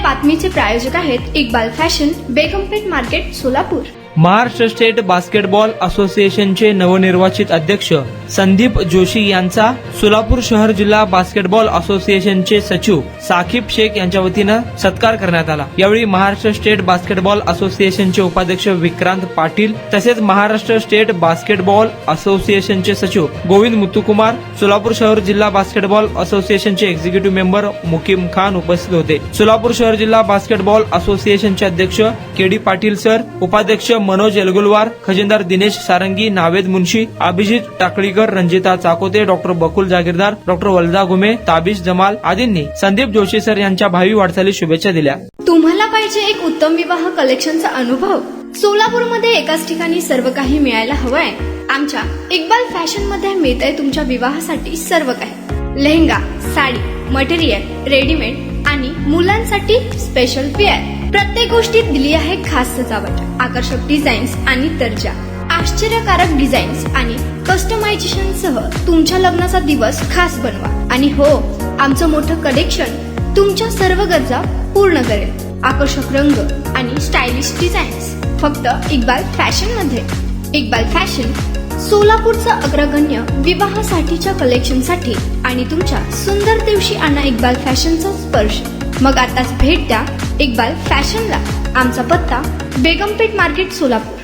बातमीचे प्रायोजक आहेत Iqbal fashion, Begampeth market, Solapur. Maharashtra state basketball असोसिएशनचे नवनिर्वाचित अध्यक्ष संदीप जोशी यांचा सोलापूर शहर जिल्हा बास्केटबॉल असोसिएशनचे सचिव साकिब शेख यांच्या वतीनं सत्कार करण्यात आला। यावेळी महाराष्ट्र स्टेट बास्केटबॉल असोसिएशनचे उपाध्यक्ष विक्रांत पाटील तसेच महाराष्ट्र स्टेट बास्केटबॉल असोसिएशनचे सचिव गोविंद मुत्तुकुमार, सोलापूर शहर जिल्हा बास्केटबॉल असोसिएशनचे एक्झिक्युटिव्ह मेंबर मुकीम खान उपस्थित होते। सोलापूर शहर जिल्हा बास्केटबॉल असोसिएशनचे अध्यक्ष केडी पाटील सर, उपाध्यक्ष मनोज एलगुलवार, खजिनदार दिनेश सारंगी, नावेद मुन्शी, अभिजित टाकळीकर, रंजिता चाकोते, डॉक्टर बकुल जागीरदार, डॉक्टर वल्दा गुमे, ताबिश जमाल आदींनी संदीप जोशी सर यांच्या भावी वाटचाली शुभेच्छा दिल्या। तुम्हाला पाहिजे एक उत्तम विवाह कलेक्शनचा अनुभव? सोलापूरमध्ये एकाच ठिकाणी सर्व काही मिळायला हवंय? आमच्या इक्बाल फॅशन मध्ये मिळतंय तुमच्या विवाहासाठी सर्व काही। लेहंगा, साडी, मटेरियल, रेडीमेड आणि मुलांसाठी स्पेशल वेअर, प्रत्येक गोष्टीत दिली आहे खास सजावट, आकर्षक डिझाईन्स आणि दर्जा, आश्चर्यकारक डिझाईन्स आणि कस्टमायझेशन सह तुमच्या लग्नाचा दिवस खास बनवा। आणि हो, आमचं मोठं कलेक्शन तुमच्या सर्व गरजा पूर्ण करेल। आकर्षक रंग आणि स्टायलिश डिझाईन्स फक्त इक्बाल फॅशन मध्ये। इक्बाल फॅशन सोलापूरचा अग्रगण्य विवाहासाठीच्या कलेक्शनसाठी आणि तुमच्या सुंदर दिवशी आणा इक्बाल फॅशनचा स्पर्श। मग आताच भेट द्या इक्बाल फॅशनला। आमचा पत्ता बेगमपेठ मार्केट, सोलापूर।